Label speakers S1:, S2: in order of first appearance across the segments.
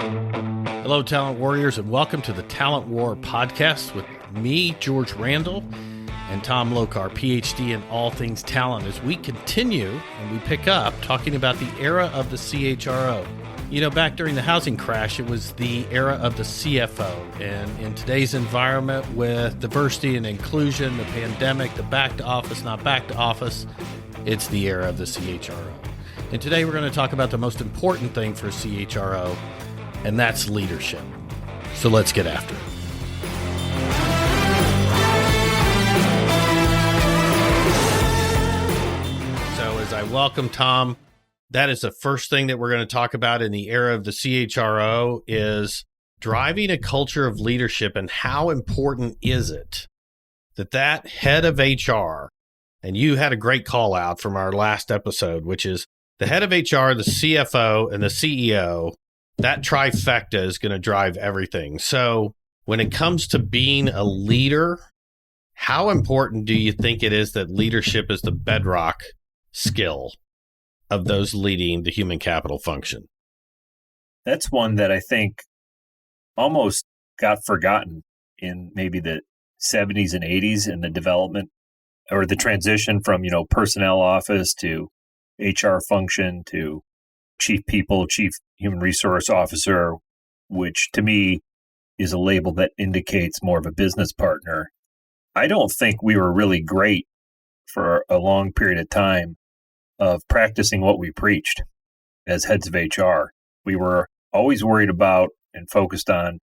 S1: Hello, Talent Warriors, and welcome to the Talent War podcast with me, George Randle, and Tom Lokar, PhD in all things talent, as we continue and we pick up talking about the era of the CHRO. You know, back during the housing crash, it was the era of the CFO. And in today's environment with diversity and inclusion, the pandemic, the back to office, not back to office, it's the era of the CHRO. And today we're going to talk about the most important thing for CHRO, and that's leadership. So let's get after it. So as I welcome Tom, that is the first thing that we're going to talk about in the era of the CHRO is driving a culture of leadership, and how important is it that head of HR, and you had a great call out from our last episode, which is the head of HR, the CFO, and the CEO, that trifecta is going to drive everything. So when it comes to being a leader, how important do you think it is that leadership is the bedrock skill of those leading the human capital function?
S2: That's one that I think almost got forgotten in maybe the 70s and 80s in the development or the transition from, personnel office to HR function to chief human resource officer, which to me is a label that indicates more of a business partner. I don't think we were really great for a long period of time of practicing what we preached as heads of HR. We were always worried about and focused on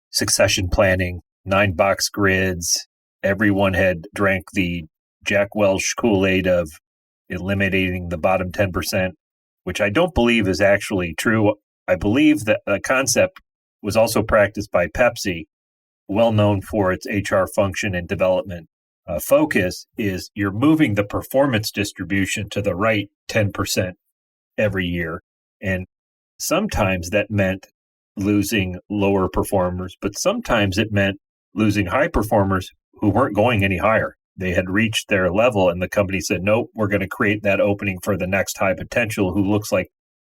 S2: succession planning, 9-box grids. Everyone had drank the Jack Welch Kool-Aid of eliminating the bottom 10%, which I don't believe is actually true. I believe that the concept was also practiced by Pepsi, well known for its HR function and development. Focus is you're moving the performance distribution to the right 10% every year. And sometimes that meant losing lower performers, but sometimes it meant losing high performers who weren't going any higher. They had reached their level and the company said, nope, we're going to create that opening for the next high potential who looks like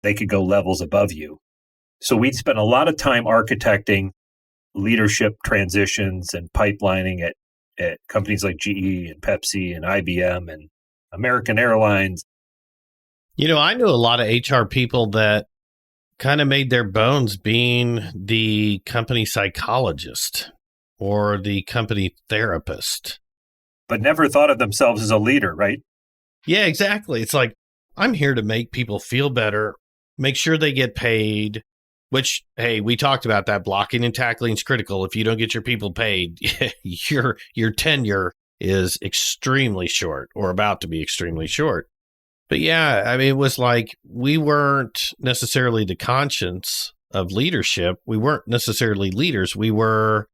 S2: they could go levels above you. So we'd spent a lot of time architecting leadership transitions and pipelining at companies like GE and Pepsi and IBM and American Airlines.
S1: I knew a lot of HR people that kind of made their bones being the company psychologist or the company therapist,
S2: but never thought of themselves as a leader, right?
S1: Yeah, exactly. It's like, I'm here to make people feel better, make sure they get paid, which, hey, we talked about that. Blocking and tackling is critical. If you don't get your people paid, your tenure is extremely short or about to be extremely short. But yeah, I mean, it was like we weren't necessarily the conscience of leadership. We weren't necessarily leaders. We were,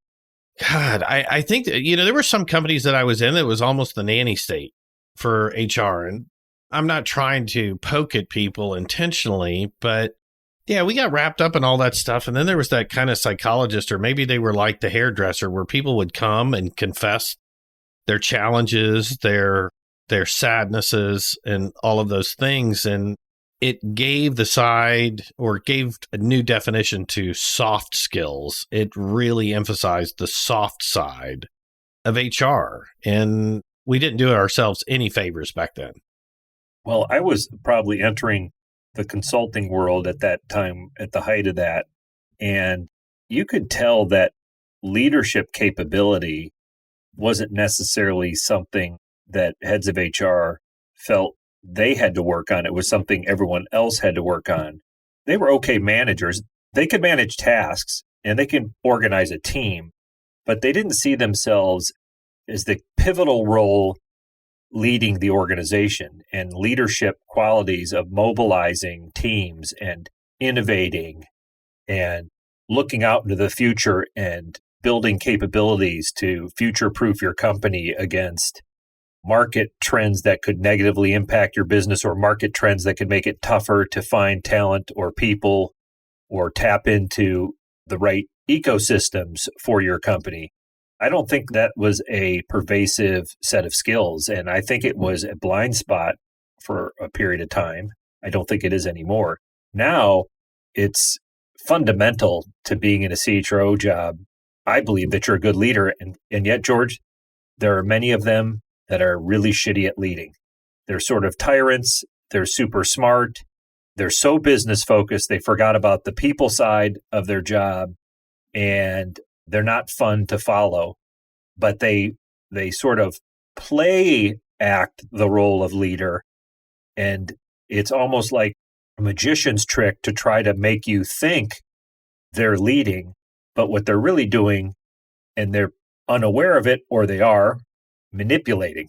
S1: I think that, there were some companies that I was in that was almost the nanny state for HR. And I'm not trying to poke at people intentionally, but yeah, we got wrapped up in all that stuff. And then there was that kind of psychologist, or maybe they were like the hairdresser, where people would come and confess their challenges, their sadnesses, and all of those things. And it gave gave a new definition to soft skills. It really emphasized the soft side of HR. And we didn't do ourselves any favors back then.
S2: Well, I was probably entering the consulting world at that time, at the height of that. And you could tell that leadership capability wasn't necessarily something that heads of HR felt they had to work on. It was something everyone else had to work on. They were okay managers. They could manage tasks and they can organize a team, but they didn't see themselves as the pivotal role leading the organization, and leadership qualities of mobilizing teams and innovating and looking out into the future and building capabilities to future-proof your company against market trends that could negatively impact your business, or market trends that could make it tougher to find talent or people or tap into the right ecosystems for your company. I don't think that was a pervasive set of skills, and I think it was a blind spot for a period of time. I don't think it is anymore. Now it's fundamental to being in a CHRO job, I believe, that you're a good leader. And yet, George, there are many of them that are really shitty at leading. They're sort of tyrants. They're super smart. They're so business focused, they forgot about the people side of their job, and they're not fun to follow. But they sort of act the role of leader, and it's almost like a magician's trick to try to make you think they're leading, but what they're really doing, and they're unaware of it, or they are manipulating,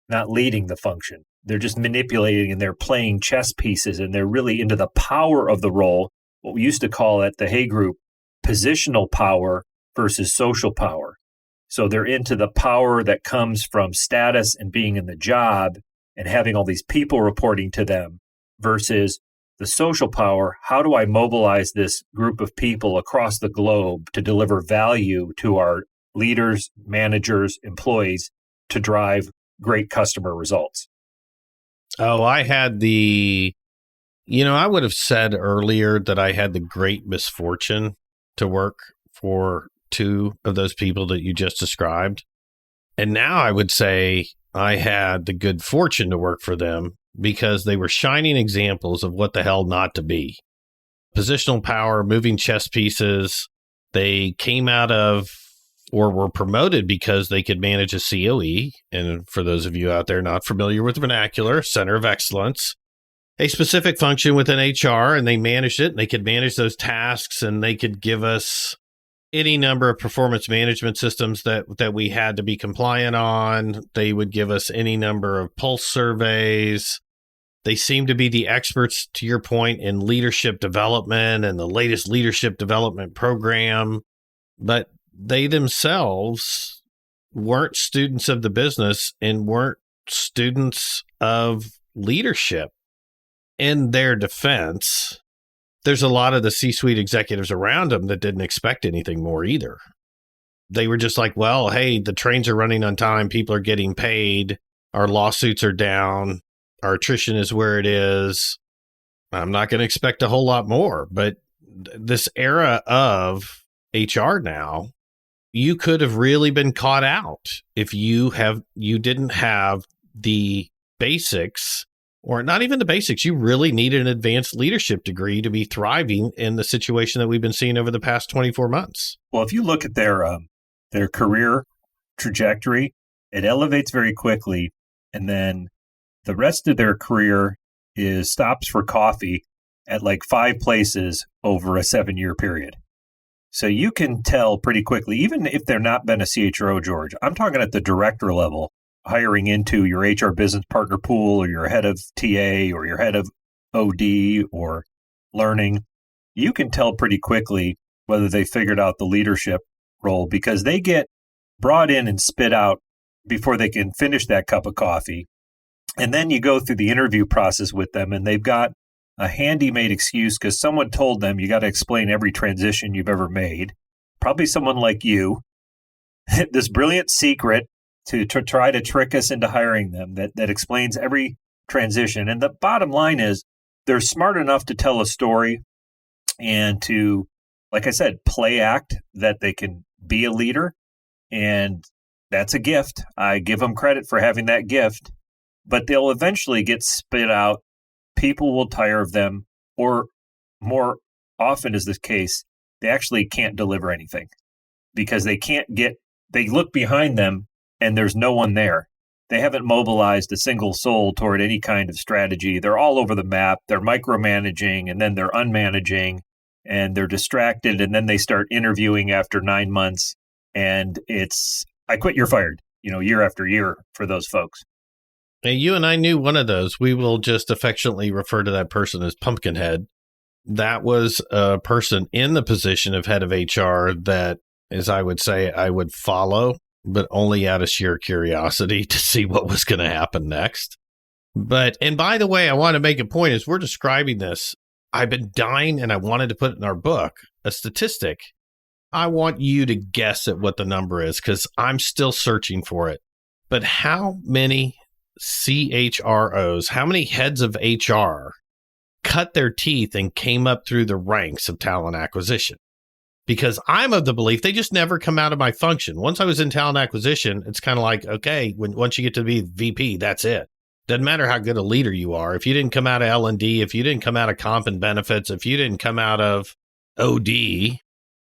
S2: not leading the function. They're just manipulating, and they're playing chess pieces, and they're really into the power of the role, what we used to call at the Hay Group, positional power versus social power. So they're into the power that comes from status and being in the job and having all these people reporting to them versus the social power. How do I mobilize this group of people across the globe to deliver value to our leaders, managers, employees to drive great customer results?
S1: Oh, I would have said earlier that I had the great misfortune to work for two of those people that you just described. And now I would say I had the good fortune to work for them because they were shining examples of what the hell not to be. Positional power, moving chess pieces. They came out of or were promoted because they could manage a COE. And for those of you out there not familiar with the vernacular, Center of Excellence, a specific function within HR, and they managed it. And they could manage those tasks, and they could give us any number of performance management systems that we had to be compliant on. They would give us any number of pulse surveys. They seem to be the experts, to your point, in leadership development and the latest leadership development program. But they themselves weren't students of the business and weren't students of leadership. In their defense, there's a lot of the C-suite executives around them that didn't expect anything more either. They were just like, well, hey, the trains are running on time. People are getting paid. Our lawsuits are down. Our attrition is where it is. I'm not going to expect a whole lot more. But this era of HR now, you could have really been caught out if you didn't have the basics, or not even the basics. You really need an advanced leadership degree to be thriving in the situation that we've been seeing over the past 24 months.
S2: Well, if you look at their career trajectory, it elevates very quickly, and then the rest of their career is stops for coffee at like 5 places over a 7-year period. So you can tell pretty quickly, even if they're not been a CHRO, George, I'm talking at the director level, hiring into your HR business partner pool, or your head of TA, or your head of OD, or learning. You can tell pretty quickly whether they figured out the leadership role, because they get brought in and spit out before they can finish that cup of coffee. And then you go through the interview process with them, and they've got a handy-made excuse because someone told them you got to explain every transition you've ever made. Probably someone like you. This brilliant secret to try to trick us into hiring them that explains every transition. And the bottom line is they're smart enough to tell a story and to, like I said, play act that they can be a leader. And that's a gift. I give them credit for having that gift. But they'll eventually get spit out. People will tire of them, or more often is this case, they actually can't deliver anything because they look behind them and there's no one there. They haven't mobilized a single soul toward any kind of strategy. They're all over the map. They're micromanaging, and then they're unmanaging, and they're distracted, and then they start interviewing after 9 months. And it's, I quit, you're fired, year after year for those folks.
S1: Hey, you and I knew one of those. We will just affectionately refer to that person as Pumpkinhead. That was a person in the position of head of HR that, as I would say, I would follow, but only out of sheer curiosity to see what was going to happen next. And by the way, I want to make a point as we're describing this. I've been dying, and I wanted to put it in our book, a statistic. I want you to guess at what the number is because I'm still searching for it. But how many CHROs, how many heads of HR cut their teeth and came up through the ranks of talent acquisition. Because I'm of the belief they just never come out of my function. Once I was in talent acquisition, it's kind of like, okay, once you get to be VP, that's it. Doesn't matter how good a leader you are. If you didn't come out of L&D, if you didn't come out of comp and benefits, if you didn't come out of OD,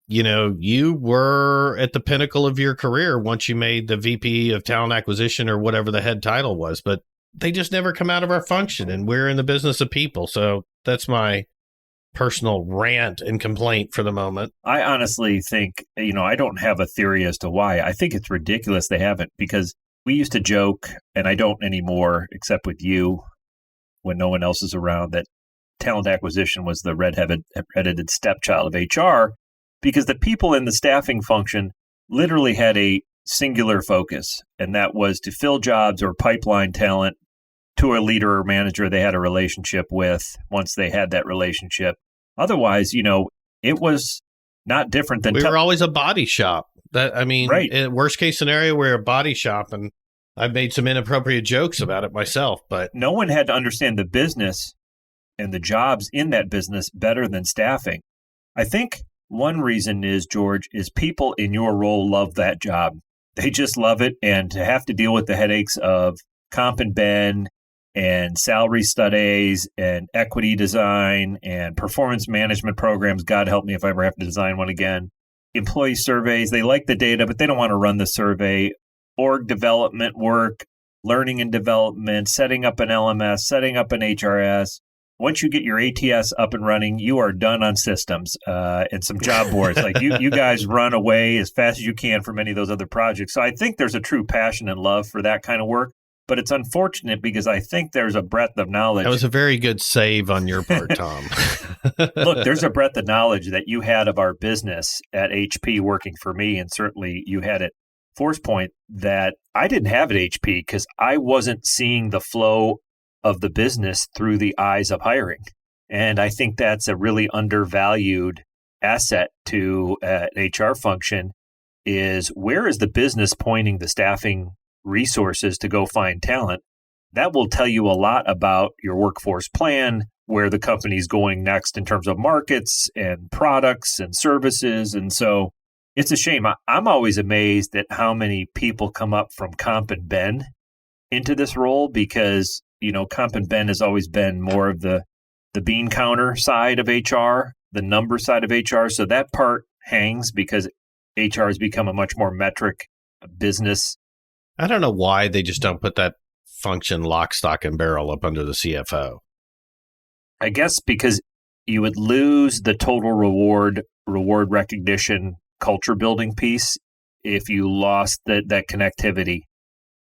S1: you were at the pinnacle of your career once you made the VP of talent acquisition or whatever the head title was. But they just never come out of our function, and we're in the business of people. So that's my personal rant and complaint for the moment.
S2: I honestly think, I don't have a theory as to why. I think it's ridiculous they haven't, because we used to joke, and I don't anymore, except with you when no one else is around, that talent acquisition was the red-headed stepchild of HR, because the people in the staffing function literally had a singular focus, and that was to fill jobs or pipeline talent to a leader or manager they had a relationship with once they had that relationship. Otherwise, it was not different than...
S1: We were always a body shop.
S2: Right.
S1: In worst case scenario, we're a body shop, and I've made some inappropriate jokes about it myself, but...
S2: No one had to understand the business and the jobs in that business better than staffing. I think one reason is, George, is people in your role love that job. They just love it, and to have to deal with the headaches of comp and ben and salary studies and equity design and performance management programs. God help me if I ever have to design one again. Employee surveys, they like the data, but they don't want to run the survey. Org development work, learning and development, setting up an LMS, setting up an HRS. Once you get your ATS up and running, you are done on systems and some job boards. Like you guys run away as fast as you can from any of those other projects. So I think there's a true passion and love for that kind of work. But it's unfortunate because I think there's a breadth of knowledge.
S1: That was a very good save on your part, Tom.
S2: Look, there's a breadth of knowledge that you had of our business at HP working for me, and certainly you had at ForcePoint, that I didn't have at HP because I wasn't seeing the flow of the business through the eyes of hiring. And I think that's a really undervalued asset to an HR function, is where is the business pointing the staffing resources to go find talent. That will tell you a lot about your workforce plan, where the company's going next in terms of markets and products and services. And so it's a shame. I'm always amazed at how many people come up from comp and ben into this role, because, comp and ben has always been more of the bean counter side of HR, the number side of HR. So that part hangs because HR has become a much more metric business.
S1: I don't know why they just don't put that function lock, stock, and barrel up under the CFO.
S2: I guess because you would lose the total reward recognition, culture building piece if you lost that connectivity.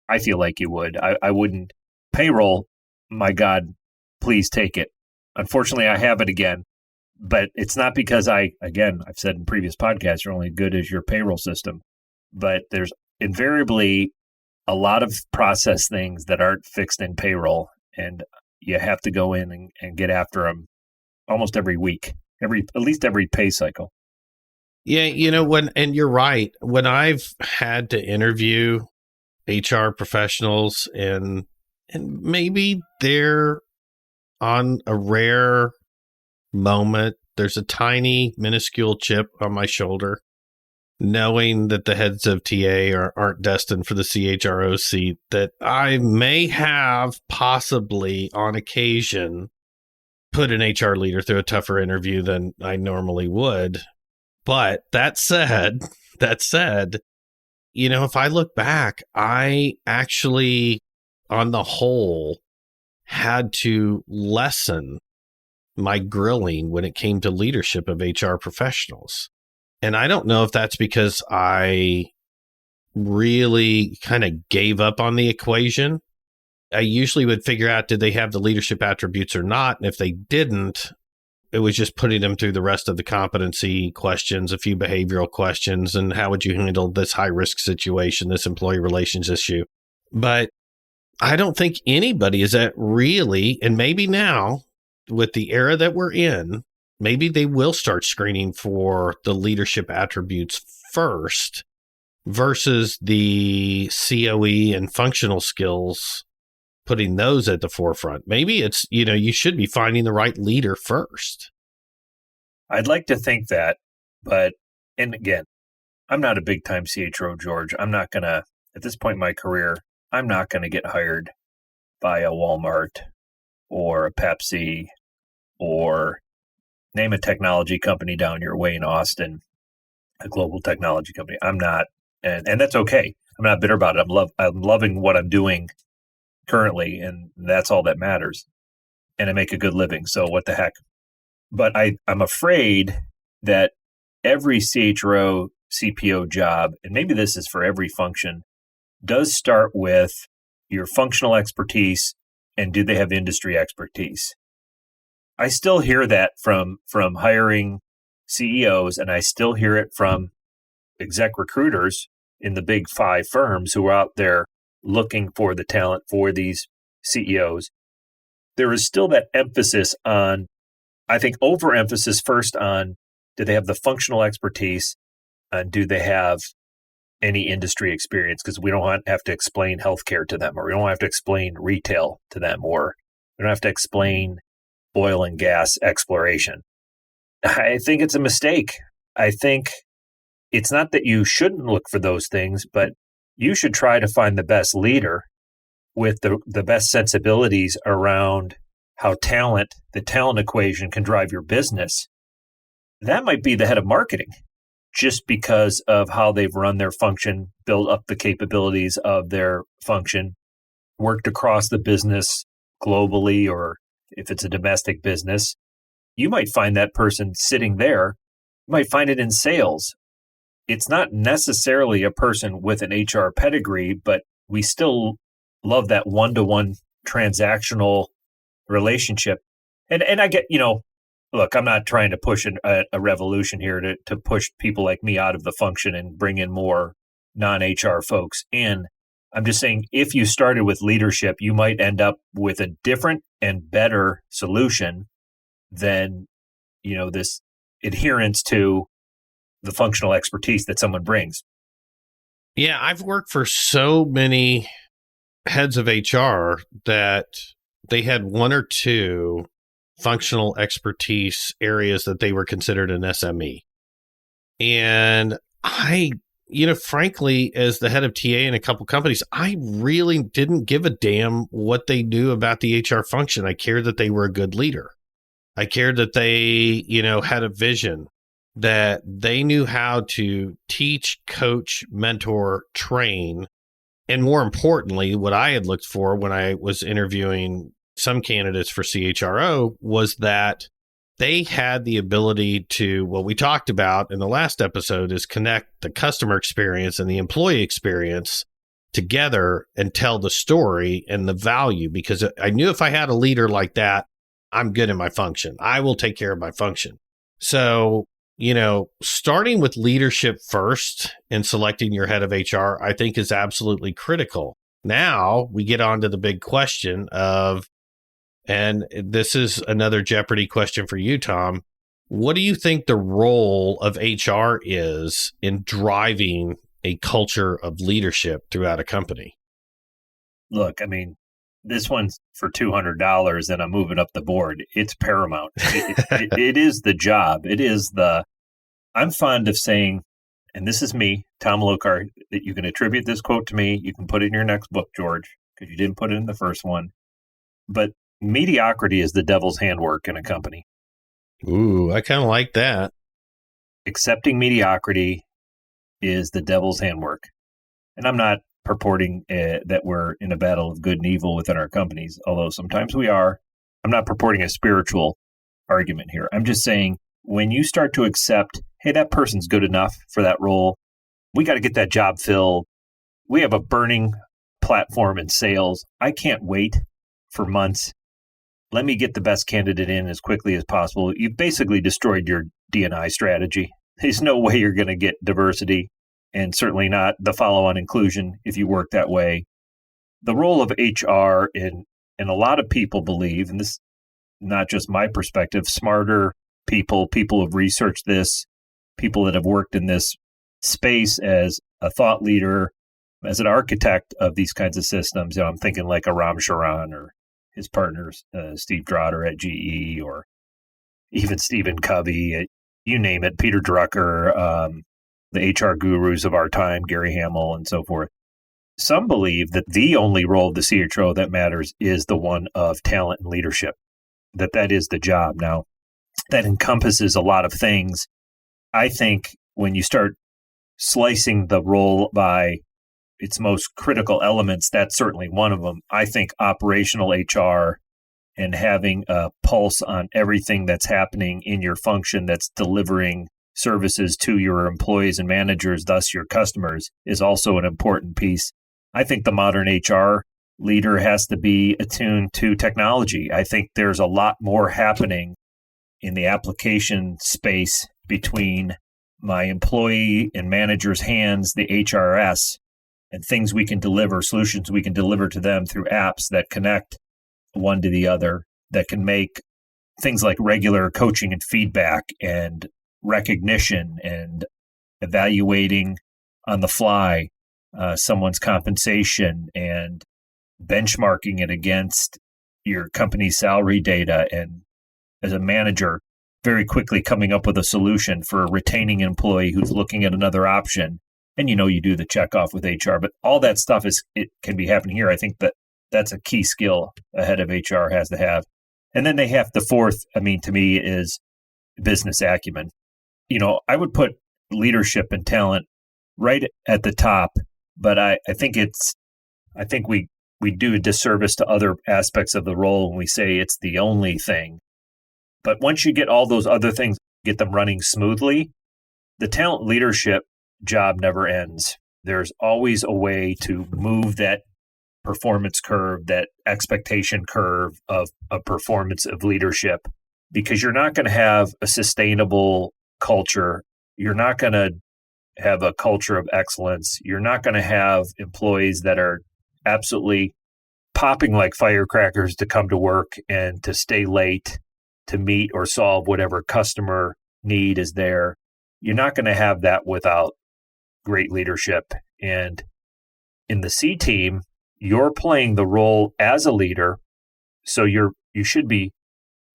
S2: I feel like you would. I wouldn't. Payroll, my God, please take it. Unfortunately, I have it again. But it's not because I've said in previous podcasts, you're only as good as your payroll system. But there's invariably a lot of process things that aren't fixed in payroll, and you have to go in and get after them almost every week, at least every pay cycle.
S1: Yeah, and you're right. When I've had to interview HR professionals and maybe they're on a rare moment, there's a tiny minuscule chip on my shoulder, knowing that the heads of TA aren't destined for the CHRO seat, that I may have possibly on occasion put an HR leader through a tougher interview than I normally would. But that said, if I look back, I actually, on the whole, had to lessen my grilling when it came to leadership of HR professionals. And I don't know if that's because I really kind of gave up on the equation. I usually would figure out, did they have the leadership attributes or not? And if they didn't, it was just putting them through the rest of the competency questions, a few behavioral questions, and how would you handle this high-risk situation, this employee relations issue? But I don't think anybody is at really, and maybe now, with the era that we're in, maybe they will start screening for the leadership attributes first versus the COE and functional skills putting those at the forefront. Maybe it's, you should be finding the right leader first.
S2: I'd like to think that, and again, I'm not a big time CHRO, George. I'm not going to, at this point in my career, I'm not going to get hired by a Walmart or a Pepsi or name a technology company down your way in Austin, a global technology company. I'm not, and that's okay. I'm not bitter about it. I'm loving what I'm doing currently, and that's all that matters. And I make a good living, so what the heck. But I'm afraid that every CHRO, CPO job, and maybe this is for every function, does start with your functional expertise and do they have industry expertise? I still hear that from hiring CEOs, and I still hear it from exec recruiters in the big 5 firms who are out there looking for the talent for these CEOs. There is still that emphasis on, I think, overemphasis first on, do they have the functional expertise and do they have any industry experience? Because we don't have to explain healthcare to them, or we don't have to explain retail to them, or we don't have to explain oil and gas exploration. I think it's a mistake. I think it's not that you shouldn't look for those things, but you should try to find the best leader with the best sensibilities around how the talent equation can drive your business. That might be the head of marketing, just because of how they've run their function, built up the capabilities of their function, worked across the business globally, or if it's a domestic business, you might find that person sitting there. You might find it in sales. It's not necessarily a person with an HR pedigree, but we still love that one-to-one transactional relationship. And I get, look, I'm not trying to push a revolution here to push people like me out of the function and bring in more non-HR folks in. I'm just saying, if you started with leadership, you might end up with a different and better solution than, this adherence to the functional expertise that someone brings.
S1: Yeah, I've worked for so many heads of HR that they had 1 or 2 functional expertise areas that they were considered an SME. And I, frankly, as the head of TA in a couple companies, I really didn't give a damn what they knew about the HR function. I cared that they were a good leader. I cared that they, had a vision, that they knew how to teach, coach, mentor, train. And more importantly, what I had looked for when I was interviewing some candidates for CHRO was that they had the ability to, what we talked about in the last episode, is connect the customer experience and the employee experience together and tell the story and the value. Because I knew if I had a leader like that, I'm good in my function. I will take care of my function. So, starting with leadership first and selecting your head of HR, I think is absolutely critical. Now we get on to the big question of, and this is another Jeopardy question for you, Tom. What do you think the role of HR is in driving a culture of leadership throughout a company?
S2: Look, this one's for $200 and I'm moving up the board. It's paramount. It is the job. I'm fond of saying, and this is me, Tom Lokar, that you can attribute this quote to me. You can put it in your next book, George, because you didn't put it in the first one. But mediocrity is the devil's handwork in a company.
S1: Ooh, I kind of like that.
S2: Accepting mediocrity is the devil's handwork. And I'm not purporting that we're in a battle of good and evil within our companies, although sometimes we are. I'm not purporting a spiritual argument here. I'm just saying, when you start to accept, hey, that person's good enough for that role, we got to get that job filled. We have a burning platform in sales. I can't wait for months. Let me get the best candidate in as quickly as possible. You've basically destroyed your D&I strategy. There's no way you're going to get diversity, and certainly not the follow-on inclusion if you work that way. The role of HR, and a lot of people believe, and this is not just my perspective, smarter people who have researched this, people that have worked in this space as a thought leader, as an architect of these kinds of systems, I'm thinking like a Ram Charan or his partners, Steve Trotter at GE, or even Stephen Covey, you name it, Peter Drucker, the HR gurus of our time, Gary Hamel, and so forth. Some believe that the only role of the CHRO that matters is the one of talent and leadership, that is the job. Now, that encompasses a lot of things. I think when you start slicing the role by its most critical elements, that's certainly one of them. I think operational HR and having a pulse on everything that's happening in your function that's delivering services to your employees and managers, thus your customers, is also an important piece. I think the modern HR leader has to be attuned to technology. I think there's a lot more happening in the application space between my employee and manager's hands, the HRS, and things we can deliver, solutions we can deliver to them through apps that connect one to the other, that can make things like regular coaching and feedback and recognition and evaluating on the fly someone's compensation and benchmarking it against your company's salary data, and as a manager, very quickly coming up with a solution for retaining an employee who's looking at another option. And you do the checkoff with HR, but all that stuff it can be happening here. I think that's a key skill a head of HR has to have. And then they have the fourth, to me, is business acumen. I would put leadership and talent right at the top, but I think we do a disservice to other aspects of the role when we say it's the only thing. But once you get all those other things, get them running smoothly, the talent leadership job never ends. There's always a way to move that performance curve, that expectation curve of a performance of leadership, because you're not going to have a sustainable culture. You're not going to have a culture of excellence. You're not going to have employees that are absolutely popping like firecrackers to come to work and to stay late to meet or solve whatever customer need is there. You're not going to have that without great leadership. And in the C team, you're playing the role as a leader. So you should be,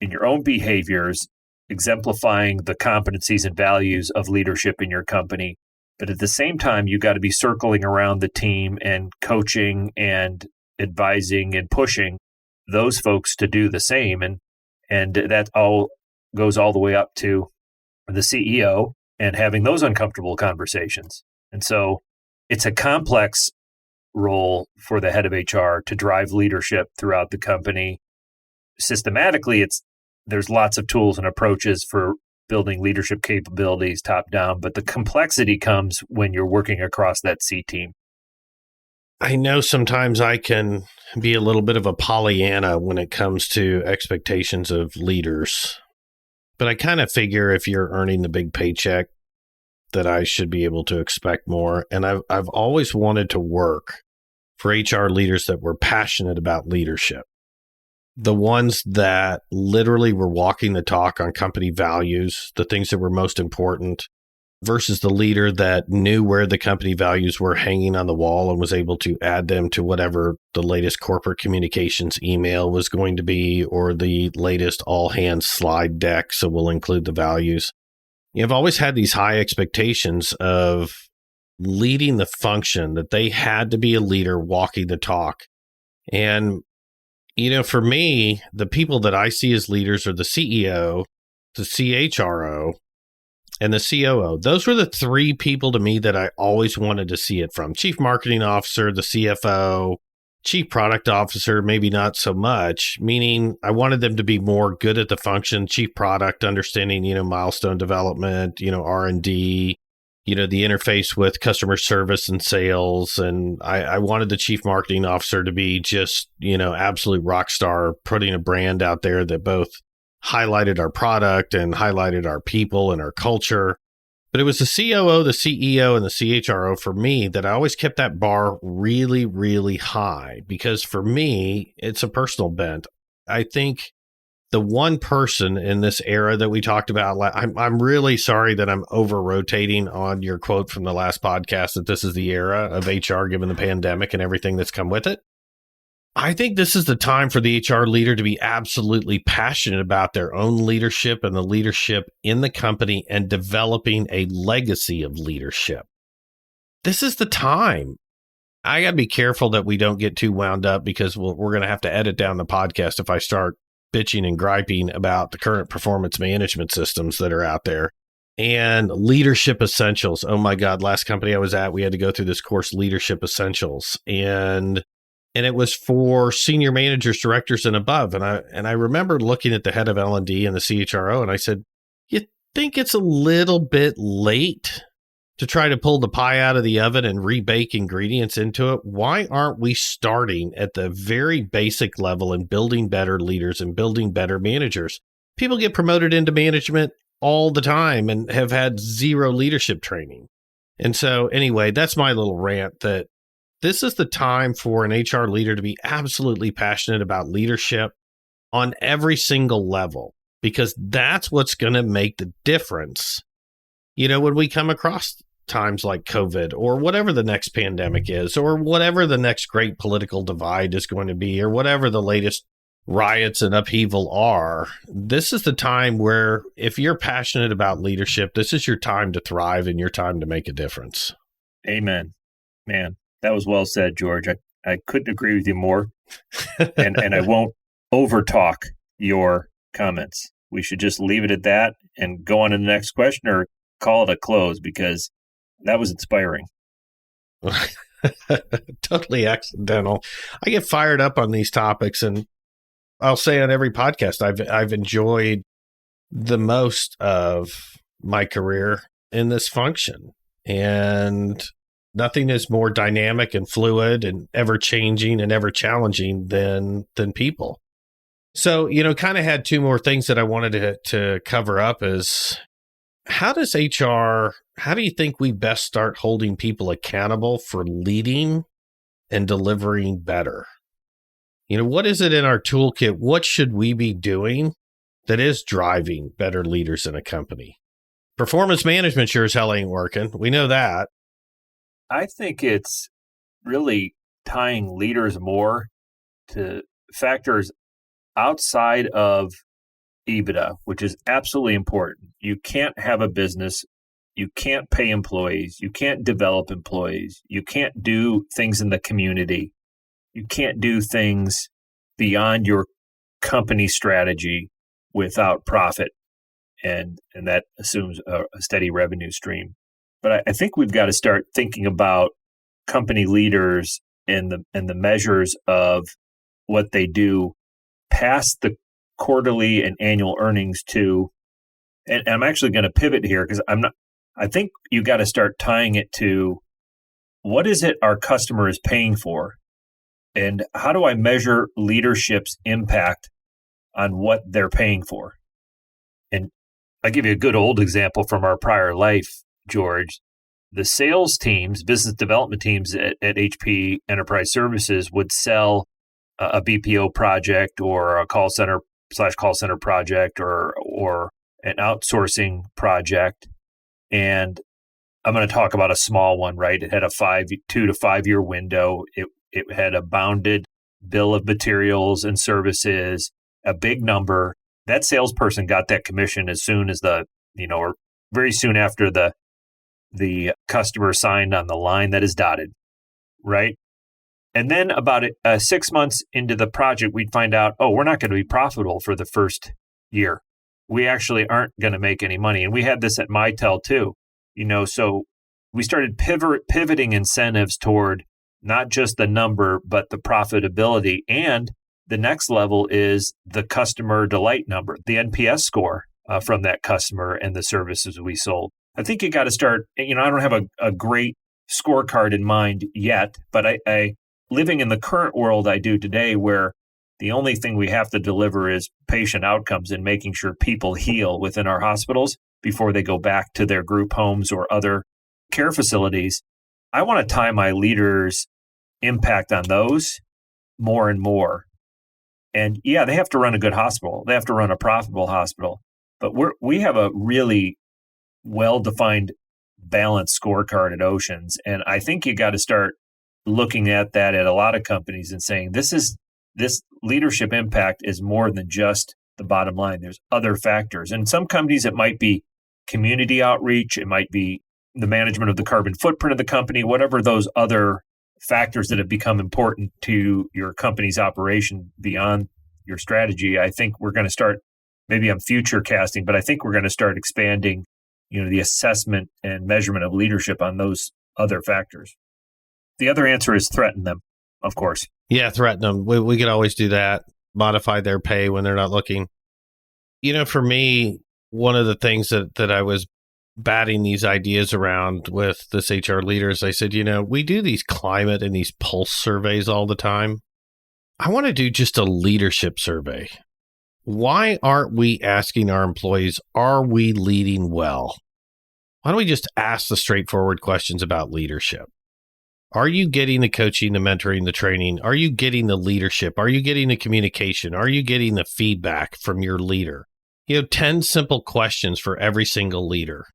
S2: in your own behaviors, exemplifying the competencies and values of leadership in your company. But at the same time, you got to be circling around the team and coaching and advising and pushing those folks to do the same. And that all goes all the way up to the CEO and having those uncomfortable conversations. And so it's a complex role for the head of HR to drive leadership throughout the company. Systematically, there's lots of tools and approaches for building leadership capabilities top down, but the complexity comes when you're working across that C team.
S1: I know sometimes I can be a little bit of a Pollyanna when it comes to expectations of leaders, but I kind of figure if you're earning the big paycheck that I should be able to expect more. And I've always wanted to work for HR leaders that were passionate about leadership. The ones that literally were walking the talk on company values, the things that were most important, versus the leader that knew where the company values were hanging on the wall and was able to add them to whatever the latest corporate communications email was going to be, or the latest all hands slide deck. So we'll include the values. I've always had these high expectations of leading the function, that they had to be a leader walking the talk. And for me, the people that I see as leaders are the CEO, the CHRO, and the COO. Those were the three people to me that I always wanted to see it from. Chief Marketing Officer, the CFO, Chief Product Officer, maybe not so much, meaning I wanted them to be more good at the function. Chief Product, understanding, milestone development, R&D, the interface with customer service and sales. And I wanted the Chief Marketing Officer to be just, absolute rock star, putting a brand out there that both highlighted our product and highlighted our people and our culture. But it was the COO, the CEO, and the CHRO for me that I always kept that bar really, really high, because for me, it's a personal bent. I think the one person in this era that we talked about, I'm really sorry that I'm over rotating on your quote from the last podcast that this is the era of HR given the pandemic and everything that's come with it. I think this is the time for the HR leader to be absolutely passionate about their own leadership and the leadership in the company and developing a legacy of leadership. This is the time. I got to be careful that we don't get too wound up because we're going to have to edit down the podcast if I start bitching and griping about the current performance management systems that are out there and leadership essentials. Oh my God, last company I was at, we had to go through this course, Leadership Essentials. And it was for senior managers, directors, and above. And I remember looking at the head of L&D and the CHRO, and I said, you think it's a little bit late to try to pull the pie out of the oven and rebake ingredients into it? Why aren't we starting at the very basic level and building better leaders and building better managers? People get promoted into management all the time and have had zero leadership training. And so anyway, that's my little rant that this is the time for an HR leader to be absolutely passionate about leadership on every single level, because that's what's going to make the difference. You know, when we come across times like COVID or whatever the next pandemic is, or whatever the next great political divide is going to be, or whatever the latest riots and upheaval are, this is the time where if you're passionate about leadership, this is your time to thrive and your time to make a difference.
S2: Amen. Man, that was well said, George. I couldn't agree with you more. and I won't overtalk your comments. We should just leave it at that and go on to the next question or call it a close, because that was inspiring.
S1: Totally accidental. I get fired up on these topics, and I'll say on every podcast, I've enjoyed the most of my career in this function. And nothing is more dynamic and fluid and ever changing and ever challenging than people. So, you know, kind of had two more things that I wanted to cover up is how do you think we best start holding people accountable for leading and delivering better? You know, what is it in our toolkit? What should we be doing that is driving better leaders in a company? Performance management sure as hell ain't working. We know that.
S2: I think it's really tying leaders more to factors outside of EBITDA, which is absolutely important. You can't have a business. You can't pay employees. You can't develop employees. You can't do things in the community. You can't do things beyond your company strategy without profit. And that assumes a steady revenue stream. But I think we've got to start thinking about company leaders and the measures of what they do past the quarterly and annual earnings to, and I'm actually going to pivot here because I think you got to start tying it to what is it our customer is paying for, and how do I measure leadership's impact on what they're paying for? And I'll give you a good old example from our prior life, George. The sales teams, business development teams at HP Enterprise Services would sell a BPO project or a call center project or an outsourcing project. And I'm going to talk about a small one, right? It had a 2 to 5 year window. It had a bounded bill of materials and services, a big number. That salesperson got that commission as soon as or very soon after the customer signed on the line that is dotted, right? And then about 6 months into the project, we'd find out, we're not going to be profitable for the first year. We actually aren't going to make any money. And we had this at Mitel too, so we started pivoting incentives toward not just the number, but the profitability. And the next level is the customer delight number, the NPS score from that customer and the services we sold. I think you got to start, I don't have a great scorecard in mind yet, but I living in the current world I do today, where the only thing we have to deliver is patient outcomes and making sure people heal within our hospitals before they go back to their group homes or other care facilities. I want to tie my leaders' impact on those more and more. And yeah, they have to run a good hospital. They have to run a profitable hospital. But we have a really well-defined, balanced scorecard at Oceans. And I think you got to start looking at that at a lot of companies and saying, this leadership impact is more than just the bottom line. There's other factors. And some companies, it might be community outreach. It might be the management of the carbon footprint of the company, whatever those other factors that have become important to your company's operation beyond your strategy. I think we're going to start, maybe I'm future casting, but I think we're going to start expanding, the assessment and measurement of leadership on those other factors. The other answer is threaten them, of course.
S1: Yeah, threaten them. We could always do that. Modify their pay when they're not looking. For me, one of the things that I was batting these ideas around with this HR leaders, I said, we do these climate and these pulse surveys all the time. I want to do just a leadership survey. Why aren't we asking our employees, are we leading well? Why don't we just ask the straightforward questions about leadership? Are you getting the coaching, the mentoring, the training? Are you getting the leadership? Are you getting the communication? Are you getting the feedback from your leader? 10 simple questions for every single leader.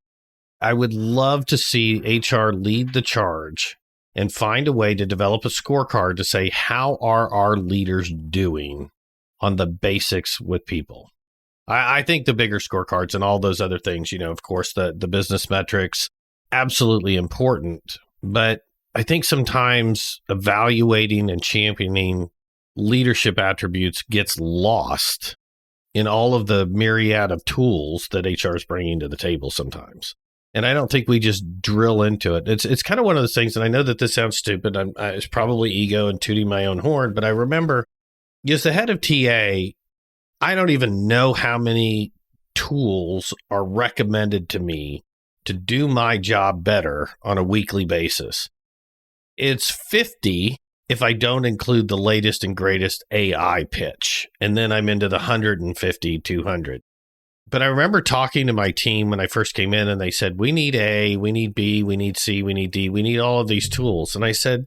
S1: I would love to see HR lead the charge and find a way to develop a scorecard to say, how are our leaders doing on the basics with people? I think the bigger scorecards and all those other things, of course, the business metrics, absolutely important. But I think sometimes evaluating and championing leadership attributes gets lost in all of the myriad of tools that HR is bringing to the table sometimes. And I don't think we just drill into it. It's kind of one of those things, and I know that this sounds stupid. It's probably ego and tooting my own horn, but I remember as the head of TA, I don't even know how many tools are recommended to me to do my job better on a weekly basis. It's 50 if I don't include the latest and greatest AI pitch. And then I'm into the 150, 200. But I remember talking to my team when I first came in and they said, we need A, we need B, we need C, we need D, we need all of these tools. And I said,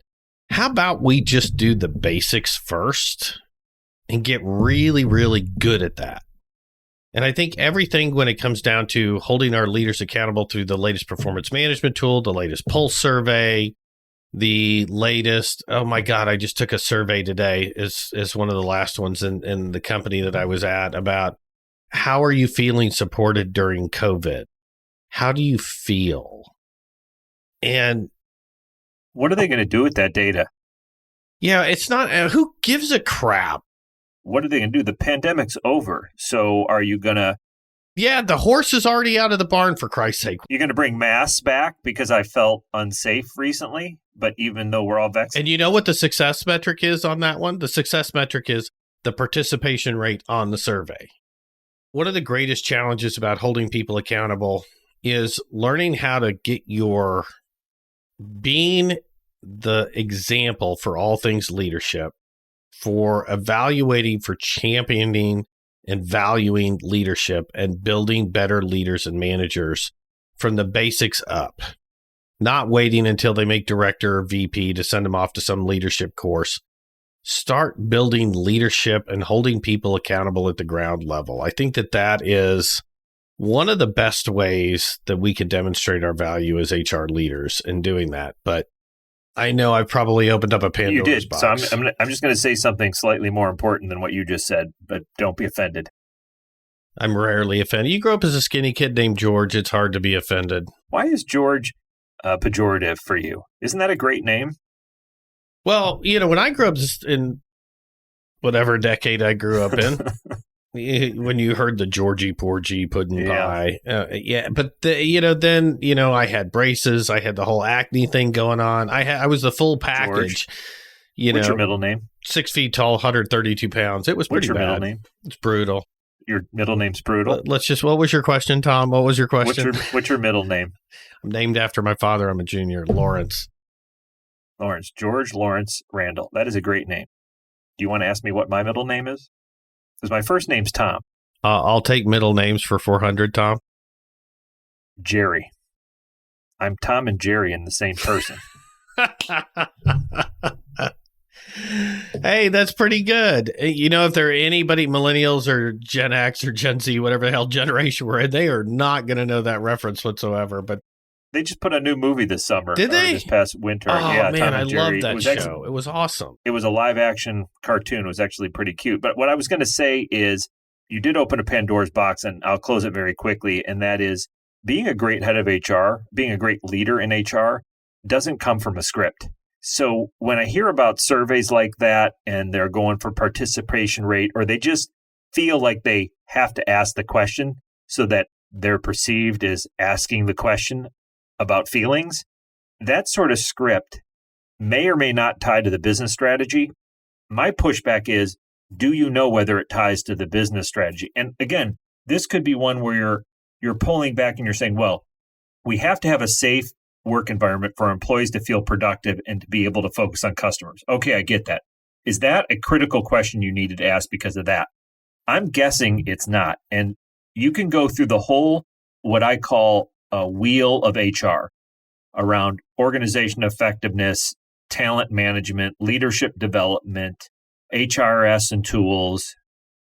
S1: how about we just do the basics first and get really, really good at that? And I think everything when it comes down to holding our leaders accountable through the latest performance management tool, the latest pulse survey, the latest, oh my God, I just took a survey today is one of the last ones in the company that I was at about how are you feeling supported during COVID? How do you feel? And
S2: what are they going to do with that data?
S1: Yeah, it's not, who gives a crap?
S2: What are they going to do? The pandemic's over. So are you going to?
S1: Yeah, the horse is already out of the barn, for Christ's sake.
S2: You're going to bring masks back because I felt unsafe recently, but even though we're all vaccinated.
S1: And you know what the success metric is on that one? The success metric is the participation rate on the survey. One of the greatest challenges about holding people accountable is learning how to get being the example for all things leadership, for evaluating, for championing and valuing leadership and building better leaders and managers from the basics up, not waiting until they make director or VP to send them off to some leadership course. Start building leadership and holding people accountable at the ground level. I think that is one of the best ways that we can demonstrate our value as HR leaders in doing that. But I know I've probably opened up a Pandora's box.
S2: So I'm just going to say something slightly more important than what you just said, but don't be offended.
S1: I'm rarely offended. You grew up as a skinny kid named George. It's hard to be offended.
S2: Why is George pejorative for you? Isn't that a great name?
S1: Well, when I grew up in whatever decade I grew up in, when you heard the Georgie Porgy pudding pie, but then I had braces, I had the whole acne thing going on. I was the full package.
S2: George. What's your middle name?
S1: 6 feet tall, 132 pounds. It was pretty bad.
S2: What's your middle name?
S1: It's brutal.
S2: Your middle name's brutal.
S1: What was your question, Tom? What was your question?
S2: What's your middle name?
S1: I'm named after my father. I'm a junior, Lawrence.
S2: George Lawrence Randle. That is a great name. Do you want to ask me what my middle name is? Because my first name's Tom.
S1: I'll take middle names for 400, Tom.
S2: Jerry. I'm Tom and Jerry in the same person.
S1: Hey, that's pretty good. You know, if there are anybody, millennials or Gen X or Gen Z, whatever the hell generation we're in, they are not going to know that reference whatsoever. But
S2: they just put a new movie this summer.
S1: Did they?
S2: This past winter.
S1: Oh,
S2: yeah,
S1: man,
S2: Tom and
S1: I
S2: Jerry.
S1: love that show. It was awesome.
S2: It was a live action cartoon. It was actually pretty cute. But what I was going to say is you did open a Pandora's box, and I'll close it very quickly. And that is being a great head of HR, being a great leader in HR doesn't come from a script. So when I hear about surveys like that and they're going for participation rate, or they just feel like they have to ask the question so that they're perceived as asking the question about feelings, that sort of script may or may not tie to the business strategy. My pushback is, do you know whether it ties to the business strategy? And again, this could be one where you're pulling back and you're saying, well, we have to have a safe work environment for our employees to feel productive and to be able to focus on customers. Okay, I get that. Is that a critical question you needed to ask because of that? I'm guessing it's not. And you can go through the whole, what I call a wheel of HR around organization effectiveness, talent management, leadership development, HRS and tools,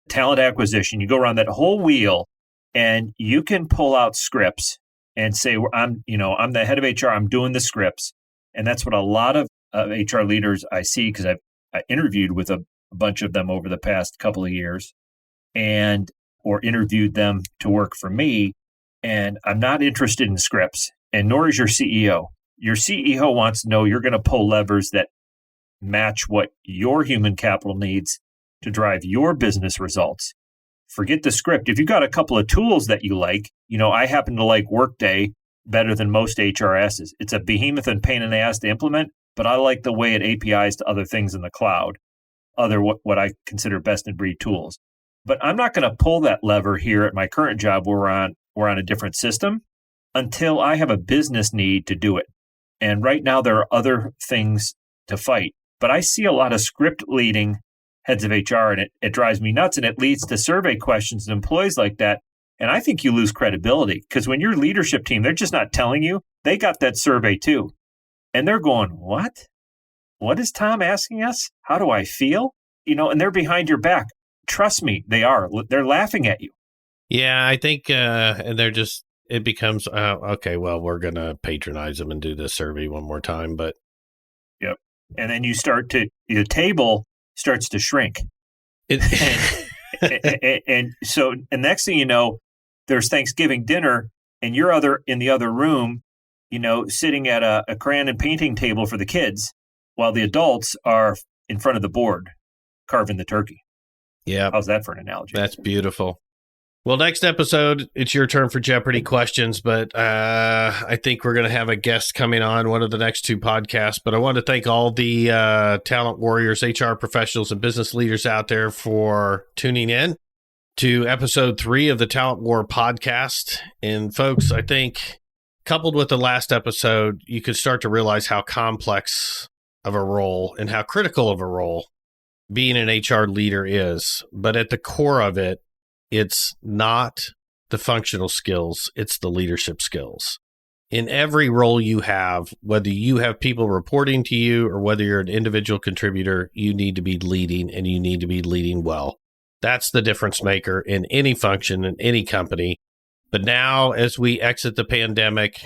S2: talent acquisition. You go around that whole wheel and you can pull out scripts and say, I'm the head of HR, I'm doing the scripts. And that's what a lot of HR leaders I see, because I interviewed with a bunch of them over the past couple of years or interviewed them to work for me. And I'm not interested in scripts, and nor is your CEO. Your CEO wants to know you're going to pull levers that match what your human capital needs to drive your business results. Forget the script. If you've got a couple of tools that you like, I happen to like Workday better than most HRSs. It's a behemoth and pain in the ass to implement, but I like the way it APIs to other things in the cloud, what I consider best in breed tools. But I'm not going to pull that lever here at my current job where we're on a different system until I have a business need to do it. And right now there are other things to fight. But I see a lot of script leading heads of HR, and it drives me nuts, and it leads to survey questions and employees like that. And I think you lose credibility because when your leadership team, they're just not telling you, they got that survey too. And they're going, what? What is Tom asking us? How do I feel? And they're behind your back. Trust me, they are. They're laughing at you.
S1: Yeah, I think, and it becomes, okay, well, we're going to patronize them and do this survey one more time, but.
S2: Yep. And then the table starts to shrink. And next thing you know, there's Thanksgiving dinner and you're in the other room, sitting at a crayon and painting table for the kids while the adults are in front of the board carving the turkey.
S1: Yeah.
S2: How's that for an analogy?
S1: That's beautiful. Well, next episode, it's your turn for Jeopardy questions, but I think we're going to have a guest coming on one of the next two podcasts. But I want to thank all the talent warriors, HR professionals, and business leaders out there for tuning in to episode 3 of the Talent War podcast. And folks, I think coupled with the last episode, you could start to realize how complex of a role and how critical of a role being an HR leader is. But at the core of it, it's not the functional skills, it's the leadership skills. In every role you have, whether you have people reporting to you or whether you're an individual contributor, you need to be leading, and you need to be leading well. That's the difference maker in any function, in any company. But now, as we exit the pandemic,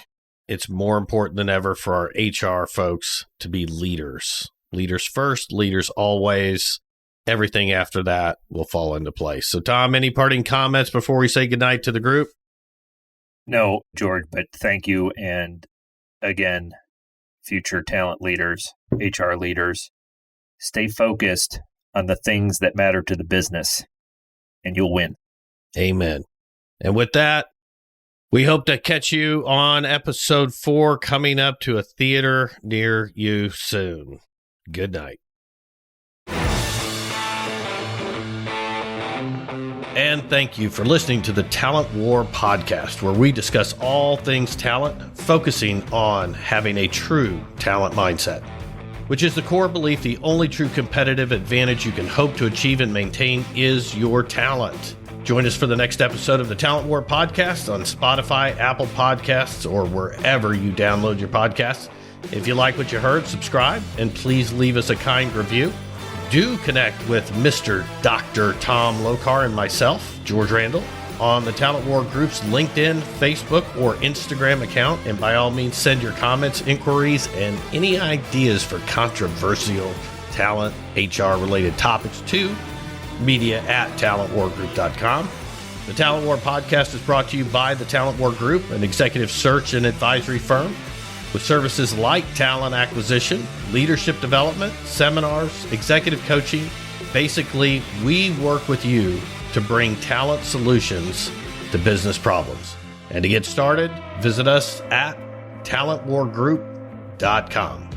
S1: it's more important than ever for our HR folks to be leaders. Leaders first, leaders always. Everything after that will fall into place. So, Tom, any parting comments before we say goodnight to the group?
S2: No, George, but thank you. And again, future talent leaders, HR leaders, stay focused on the things that matter to the business, and you'll win.
S1: Amen. And with that, we hope to catch you on episode 4 coming up to a theater near you soon. Good night. And thank you for listening to the Talent War podcast, where we discuss all things talent, focusing on having a true talent mindset, which is the core belief the only true competitive advantage you can hope to achieve and maintain is your talent. Join us for the next episode of the Talent War podcast on Spotify, Apple Podcasts, or wherever you download your podcasts. If you like what you heard, subscribe, and please leave us a kind review. Do connect with Mr. Dr. Tom Lokar and myself, George Randle, on the Talent War Group's LinkedIn, Facebook, or Instagram account. And by all means, send your comments, inquiries, and any ideas for controversial talent, HR-related topics to media@talentwargroup.com. The Talent War podcast is brought to you by the Talent War Group, an executive search and advisory firm with services like talent acquisition, leadership development, seminars, executive coaching. Basically, we work with you to bring talent solutions to business problems. And to get started, visit us at talentwargroup.com.